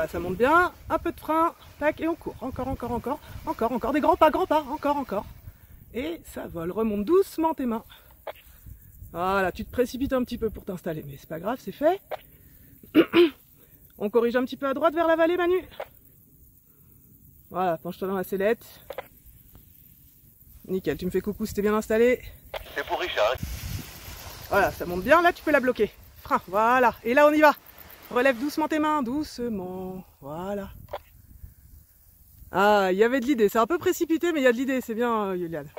Voilà, ça monte bien, un peu de frein, tac, et on court. Encore, des grands pas, encore. Et ça vole, remonte doucement tes mains. Voilà, tu te précipites un petit peu pour t'installer, mais c'est pas grave, c'est fait. On corrige un petit peu à droite vers la vallée, Manu. Voilà, penche-toi dans la sellette. Nickel, tu me fais coucou si t'es bien installé. C'est pour Richard. Voilà, ça monte bien, là tu peux la bloquer. Frein, voilà, et là on y va. Relève doucement tes mains, doucement, voilà. Ah, il y avait de l'idée, c'est un peu précipité, mais il y a de l'idée, c'est bien, Yuliane.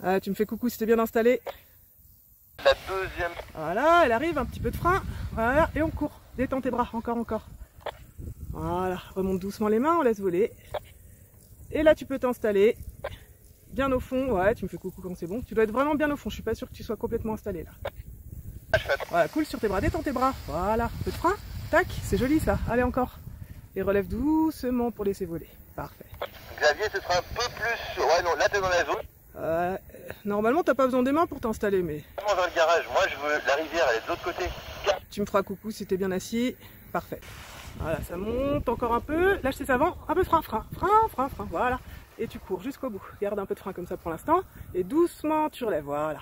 Ah, tu me fais coucou si t'es bien installé. La deuxième. Voilà, elle arrive, un petit peu de frein, voilà, et on court. Détends tes bras, encore. Voilà, remonte doucement les mains, on laisse voler. Et là tu peux t'installer, bien au fond, ouais, tu me fais coucou quand c'est bon. Tu dois être vraiment bien au fond, je suis pas sûr que tu sois complètement installé là. Voilà, cool sur tes bras, détends tes bras, voilà, un peu de frein, tac, c'est joli ça, allez encore. Et relève doucement pour laisser voler, parfait. Xavier, ce sera un peu plus... Ouais, non, là t'es dans la zone. Normalement t'as pas besoin des mains pour t'installer, mais... Comment vers le garage? Moi je veux... La rivière, elle est de l'autre côté. Tu me feras coucou si t'es bien assis, parfait. Voilà, ça monte encore un peu, lâche tes avant, un peu de frein, voilà. Et tu cours jusqu'au bout, garde un peu de frein comme ça pour l'instant, et doucement tu relèves, voilà.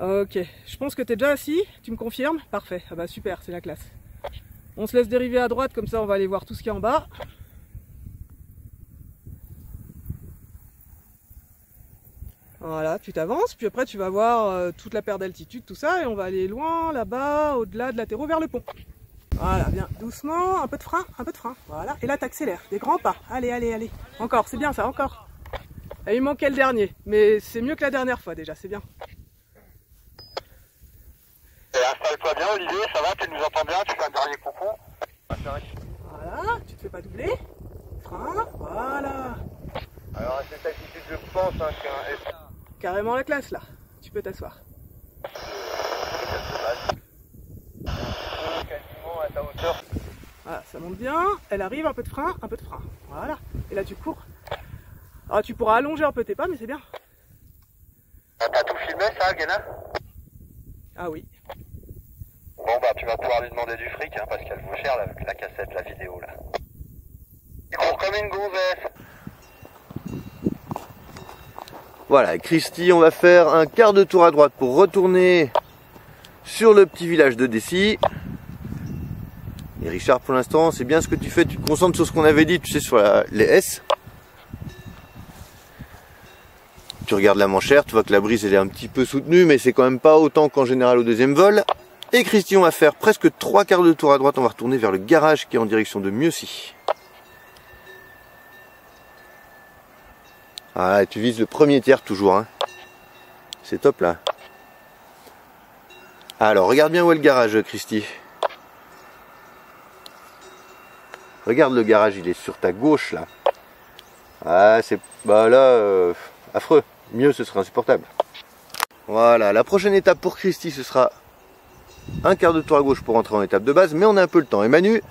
Ok, je pense que tu es déjà assis, tu me confirmes? Parfait, ah bah super, c'est la classe. On se laisse dériver à droite, comme ça on va aller voir tout ce qu'il y a en bas. Voilà, tu t'avances, puis après tu vas voir toute la perte d'altitude, tout ça, et on va aller loin, là-bas, au-delà de la terreau, vers le pont. Voilà, bien, doucement, un peu de frein, voilà. Et là t'accélères, des grands pas, allez. Encore, c'est bien ça, encore. Et il manquait le dernier, mais c'est mieux que la dernière fois déjà, c'est bien. Installe-toi bien Olivier, ça va, tu nous entends bien, tu fais un dernier coucou. Voilà, tu te fais pas doubler. Frein, voilà. Alors à cette altitude je pense hein, qu'un... Carrément la classe là, tu peux t'asseoir. Quasiment à ta hauteur. Voilà, ça monte bien, elle arrive, un peu de frein, voilà. Et là tu cours. Alors tu pourras allonger un peu tes pas, mais c'est bien. T'as tout filmé ça, Guéna? Ah oui. Bon bah tu vas pouvoir lui demander du fric hein, parce qu'elle vaut cher la cassette, la vidéo là. Il court comme une gonzesse. Voilà, Christy, on va faire un quart de tour à droite pour retourner sur le petit village de Dessy. Et Richard, pour l'instant, c'est bien ce que tu fais, tu te concentres sur ce qu'on avait dit, tu sais, sur les S. Tu regardes la manchère, tu vois que la brise elle est un petit peu soutenue, mais c'est quand même pas autant qu'en général au deuxième vol. Et Christy, on va faire presque 3 quarts de tour à droite, on va retourner vers le garage qui est en direction de Mieuxy. Ah, tu vises le premier tiers toujours, hein. C'est top là. Alors, regarde bien où est le garage, Christy. Regarde le garage, il est sur ta gauche là. Ah, c'est... Bah là, affreux. Mieux, ce sera insupportable. Voilà, la prochaine étape pour Christy, ce sera un quart de tour à gauche pour entrer en étape de base, mais on a un peu le temps. Et Manu,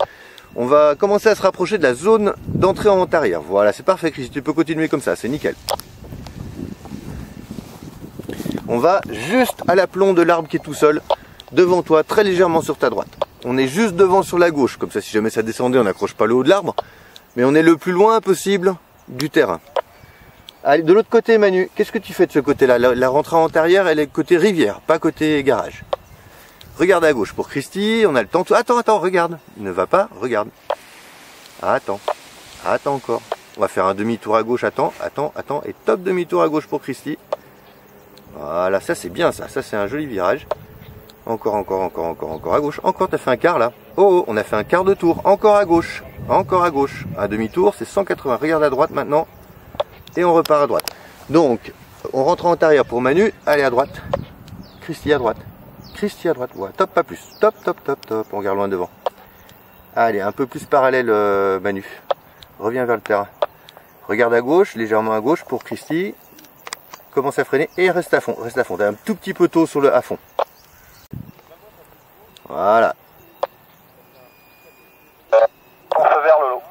on va commencer à se rapprocher de la zone d'entrée en vente arrière. Voilà, c'est parfait Christy, tu peux continuer comme ça, c'est nickel. On va juste à l'aplomb de l'arbre qui est tout seul, devant toi, très légèrement sur ta droite. On est juste devant sur la gauche, comme ça si jamais ça descendait, on n'accroche pas le haut de l'arbre, mais on est le plus loin possible du terrain. Allez, de l'autre côté Manu, qu'est-ce que tu fais de ce côté-là? La rentrée en vente arrière, elle est côté rivière, pas côté garage. Regarde à gauche pour Christy, on a le temps. Attends, regarde. Ne va pas, regarde. Attends encore. On va faire un demi-tour à gauche, attends. Et top demi-tour à gauche pour Christy. Voilà, ça c'est bien ça. Ça c'est un joli virage. Encore à gauche. Encore, t'as fait un quart là. Oh, on a fait un quart de tour. Encore à gauche. Un demi-tour, c'est 180. Regarde à droite maintenant. Et on repart à droite. Donc, on rentre en arrière pour Manu. Allez à droite. Christy à droite. Ouais, top, pas plus. Top. On regarde loin devant. Allez, un peu plus parallèle, Manu. Reviens vers le terrain. Regarde à gauche, légèrement à gauche pour Christy. Commence à freiner et reste à fond. T'as un tout petit peu tôt sur le à fond. Voilà. On va vers le lot.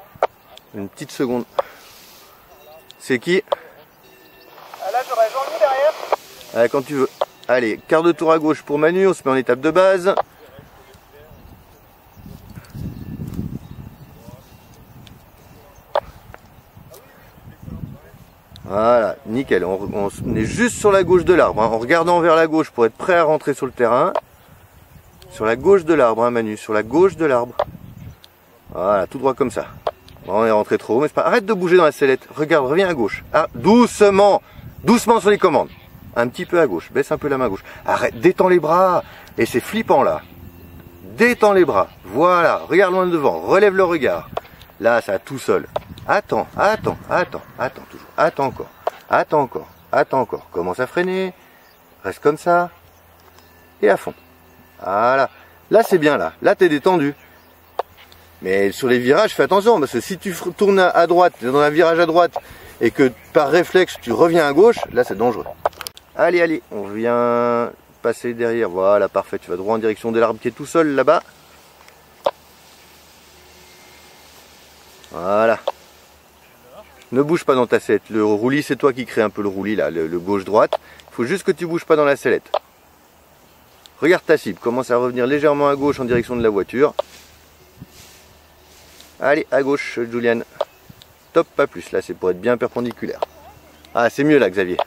Une petite seconde. C'est qui? Ah là j'aurais Jean-Louis derrière. Allez, quand tu veux. Allez, quart de tour à gauche pour Manu, on se met en étape de base. Voilà, nickel. On est juste sur la gauche de l'arbre, hein, en regardant vers la gauche pour être prêt à rentrer sur le terrain. Sur la gauche de l'arbre, hein, Manu, sur la gauche de l'arbre. Voilà, tout droit comme ça. Bon, on est rentré trop haut, mais c'est pas... Arrête de bouger dans la sellette. Regarde, reviens à gauche. Ah, doucement. Doucement sur les commandes. Un petit peu à gauche. Baisse un peu la main gauche. Arrête, détends les bras. Et c'est flippant là. Détends les bras. Voilà, regarde loin devant. Relève le regard. Là, ça tout seul. Attends, attends, attends, attends toujours. Attends encore. Attends encore. Attends encore. Commence à freiner. Reste comme ça. Et à fond. Voilà. Là, c'est bien là. Là, t'es détendu. Mais sur les virages, fais attention, parce que si tu tournes à droite, tu es dans un virage à droite, et que par réflexe, tu reviens à gauche, là c'est dangereux. Allez, allez, on vient passer derrière. Voilà, parfait, tu vas droit en direction de l'arbre qui est tout seul là-bas. Voilà. Ne bouge pas dans ta sellette. Le roulis, c'est toi qui crée un peu le roulis, là, le gauche-droite. Il faut juste que tu bouges pas dans la sellette. Regarde ta cible, commence à revenir légèrement à gauche en direction de la voiture. Allez, à gauche, Julian. Top, pas plus. Là, c'est pour être bien perpendiculaire. Ah, c'est mieux là, Xavier.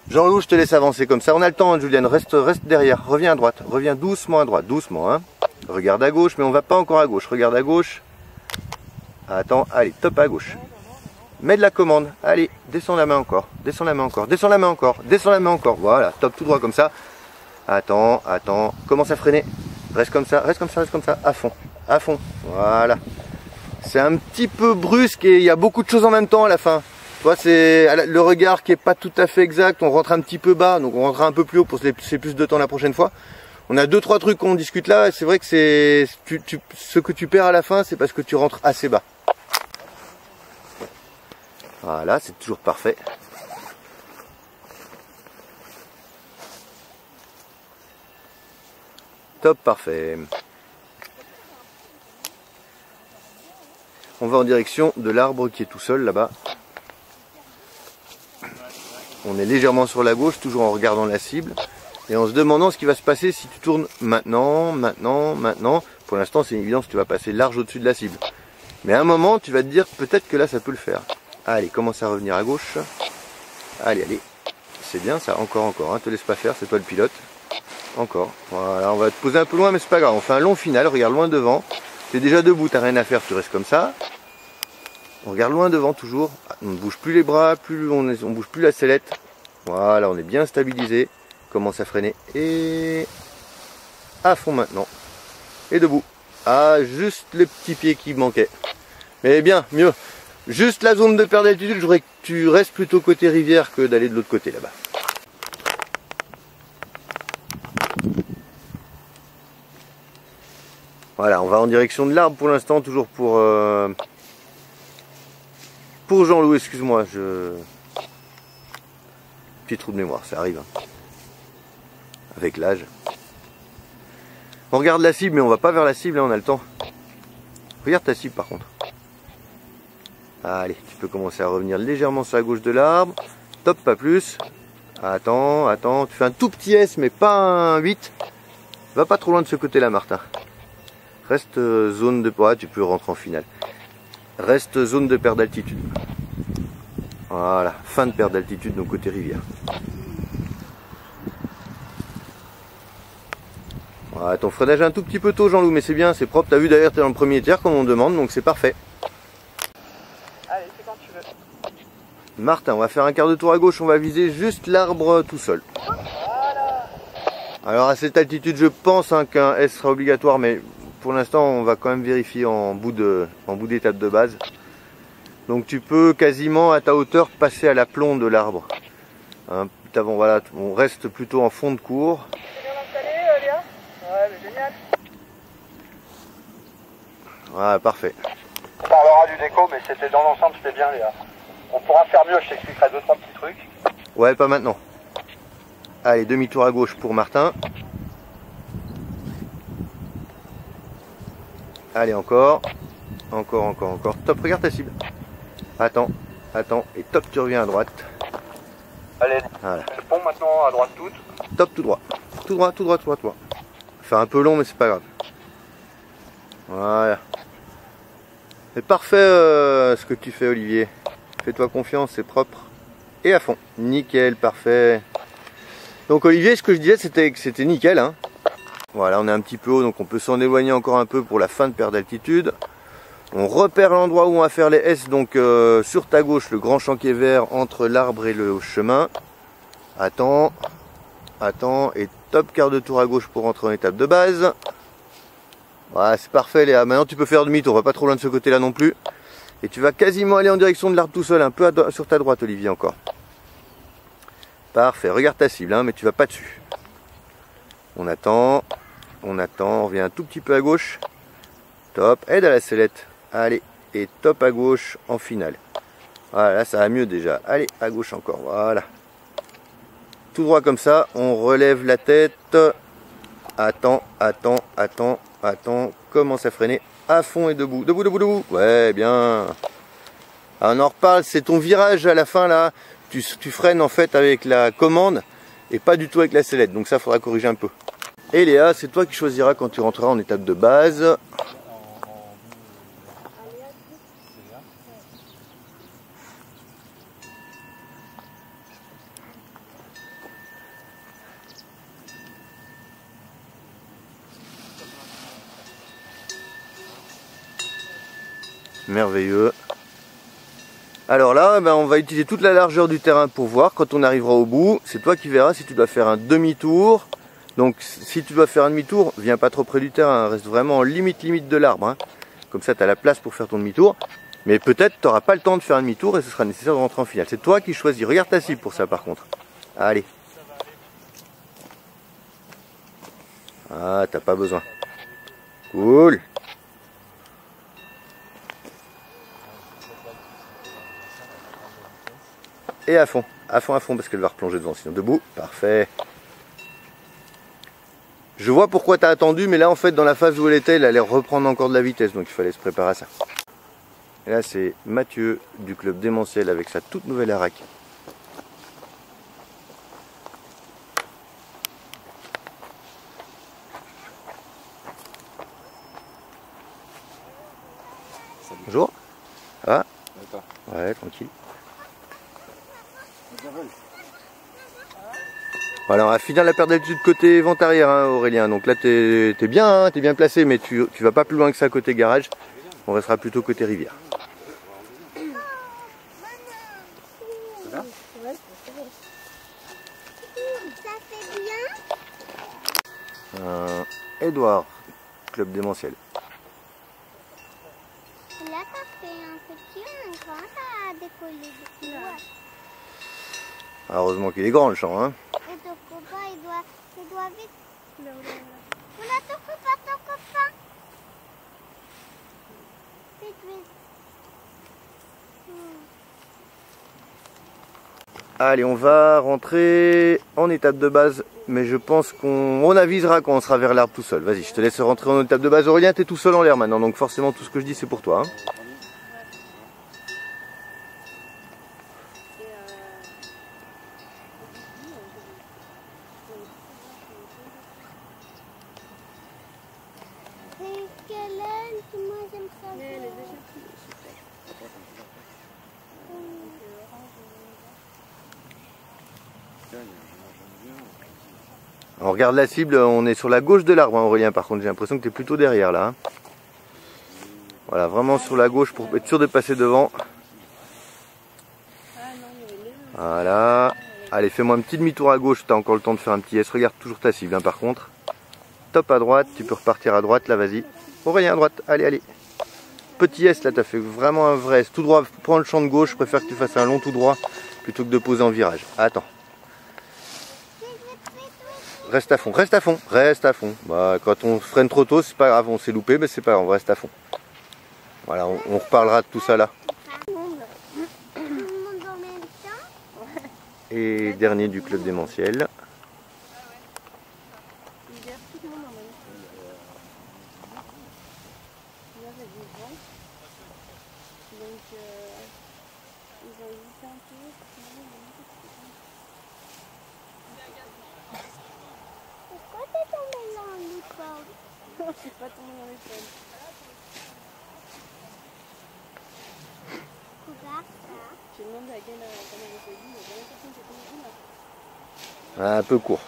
Jean-Loup, je te laisse avancer comme ça. On a le temps, hein, Julian. Reste derrière. Reviens à droite. Reviens doucement à droite. Doucement, hein. Regarde à gauche, mais on va pas encore à gauche. Regarde à gauche. Attends, allez, top à gauche. Mets de la commande. Allez, descends la main encore. Descends la main encore. Descends la main encore. Descends la main encore. Voilà, top, tout droit comme ça. Attends, attends. Commence à freiner. Reste comme ça, reste comme ça, reste comme ça. À fond. À fond. Voilà. C'est un petit peu brusque et il y a beaucoup de choses en même temps à la fin. Toi, c'est le regard qui est pas tout à fait exact. On rentre un petit peu bas, donc on rentrera un peu plus haut pour se laisser plus de temps la prochaine fois. On a 2-3 trucs qu'on discute là. Et c'est vrai que c'est ce que tu perds à la fin, c'est parce que tu rentres assez bas. Voilà, c'est toujours parfait. Top, parfait. On va en direction de l'arbre qui est tout seul là-bas. On est légèrement sur la gauche, toujours en regardant la cible. Et en se demandant ce qui va se passer si tu tournes maintenant, maintenant, maintenant. Pour l'instant, c'est une évidence, tu vas passer large au-dessus de la cible. Mais à un moment, tu vas te dire peut-être que là, ça peut le faire. Allez, commence à revenir à gauche. Allez, allez. C'est bien ça, encore, encore. Hein. Te laisse pas faire, c'est toi le pilote. Encore. Voilà, on va te poser un peu loin, mais c'est pas grave. On fait un long final, regarde loin devant. Tu es déjà debout, t'as rien à faire, tu restes comme ça. On regarde loin devant toujours. On ne bouge plus les bras, on bouge plus la sellette. Voilà, on est bien stabilisé. Commence à freiner. Et à fond maintenant. Et debout. Ah, juste le petit pied qui manquait. Mais bien, mieux. Juste la zone de perte d'altitude, je voudrais que tu restes plutôt côté rivière que d'aller de l'autre côté là-bas. Voilà, on va en direction de l'arbre pour l'instant, toujours pour Jean-Loup, excuse-moi, petit trou de mémoire, ça arrive. Hein. Avec l'âge. On regarde la cible, mais on va pas vers la cible, là, on a le temps. Regarde ta cible par contre. Allez, tu peux commencer à revenir légèrement sur la gauche de l'arbre. Top, pas plus. Attends, attends, tu fais un tout petit S, mais pas un 8. Va pas trop loin de ce côté-là, Martin. Reste zone de... Ouais, tu peux rentrer en finale. Reste zone de perte d'altitude. Voilà, fin de perte d'altitude, donc côté rivière. Voilà, ton freinage est un tout petit peu tôt, Jean-Loup, mais c'est bien, c'est propre. T'as vu d'ailleurs, t'es dans le premier tiers, comme on demande, donc c'est parfait. Allez, c'est quand tu veux. Martin, on va faire un quart de tour à gauche, on va viser juste l'arbre tout seul. Alors à cette altitude, je pense hein, qu'un S sera obligatoire, mais pour l'instant, on va quand même vérifier en bout d'étape de base. Donc tu peux quasiment à ta hauteur passer à l'aplomb de l'arbre. Hein, voilà, on reste plutôt en fond de cours. C'est bien installé, Léa? Ouais, mais génial. Voilà, parfait. On parlera du déco, mais c'était dans l'ensemble, c'était bien, Léa. On pourra faire mieux, je t'expliquerai 2-3 petits trucs. Ouais, pas maintenant. Allez, demi-tour à gauche pour Martin. Allez, encore. Encore, encore, encore. Top, regarde ta cible. Attends, attends. Et top, tu reviens à droite. Allez, voilà. le pont maintenant, à droite toute. Top, tout droit. Tout droit, tout droit, tout droit, tout droit. Fait un peu long, mais c'est pas grave. Voilà. C'est parfait ce que tu fais, Olivier. Fais-toi confiance, c'est propre. Et à fond. Nickel, parfait. Donc Olivier, ce que je disais, c'était que c'était nickel, hein. Voilà, on est un petit peu haut, donc on peut s'en éloigner encore un peu pour la fin de perte d'altitude. On repère l'endroit où on va faire les S, donc sur ta gauche, le grand champ qui est vert entre l'arbre et le chemin. Attends, et top quart de tour à gauche pour rentrer en étape de base. Voilà, c'est parfait Léa, maintenant tu peux faire demi-tour, on va pas trop loin de ce côté là non plus. Et tu vas quasiment aller en direction de l'arbre tout seul, un peu sur ta droite Olivier encore. Parfait, regarde ta cible, hein, mais tu vas pas dessus. On attend, on revient un tout petit peu à gauche. Top, aide à la sellette. Allez, et top à gauche en finale. Voilà, là ça va mieux déjà. Allez, à gauche encore, voilà. Tout droit comme ça, on relève la tête. Attends, commence à freiner. À fond et debout, debout. Ouais, bien. Alors on en reparle, c'est ton virage à la fin là. Tu freines en fait avec la commande et pas du tout avec la sellette. Donc ça, faudra corriger un peu. Et Léa, c'est toi qui choisiras quand tu rentreras en étape de base. Merveilleux. Alors là, on va utiliser toute la largeur du terrain pour voir quand on arrivera au bout. C'est toi qui verras si tu dois faire un demi-tour. Donc si tu dois faire un demi-tour, viens pas trop près du terrain, reste vraiment en limite de l'arbre. Hein. Comme ça, tu as la place pour faire ton demi-tour. Mais peut-être tu n'auras pas le temps de faire un demi-tour et ce sera nécessaire de rentrer en finale. C'est toi qui choisis. Regarde ta cible pour ça par contre. Allez. Ah, t'as pas besoin. Cool. Et à fond, parce qu'elle va replonger devant. Sinon debout, parfait. Je vois pourquoi tu as attendu, mais là en fait dans la phase où elle était, elle allait reprendre encore de la vitesse, donc il fallait se préparer à ça. Et là c'est Mathieu du club Démentiel avec sa toute nouvelle Arac. Bonjour. Ah. Ouais, tranquille. Voilà, on va finir la perte d'altitude côté vent arrière, hein, Aurélien. Donc là, t'es bien, hein, t'es bien placé, mais tu vas pas plus loin que ça côté garage. On restera plutôt côté rivière. Edouard, club Démentiel. Là, ça fait un petit ou un grand, ça a décollé depuis. Heureusement qu'il est grand le champ, hein. Et ton copain, il doit vite. Voilà ton copain. Vite. Allez, on va rentrer en étape de base, mais je pense qu'on avisera quand on sera vers l'arbre tout seul. Vas-y, je te laisse rentrer en étape de base. Aurélien, t'es tout seul en l'air maintenant, donc forcément tout ce que je dis c'est pour toi. Hein. On regarde la cible, on est sur la gauche de l'arbre, hein, Aurélien, par contre j'ai l'impression que tu es plutôt derrière là. Hein. Voilà, vraiment sur la gauche pour être sûr de passer devant. Voilà. Allez, fais-moi un petit demi-tour à gauche, tu as encore le temps de faire un petit S. Regarde toujours ta cible, hein, par contre. Top à droite, tu peux repartir à droite, là vas-y. Aurélien à droite, allez. Petit S, là tu as fait vraiment un vrai S. Tout droit, prends le champ de gauche, je préfère que tu fasses un long tout droit plutôt que de poser en virage. Attends. Reste à fond. Bah, quand on freine trop tôt, c'est pas grave, on s'est loupé, mais c'est pas grave, on reste à fond. Voilà, on reparlera de tout ça là. Et dernier du club Démentiel. Je suis pas tombée dans les pommes. Regarde ça. Un peu court.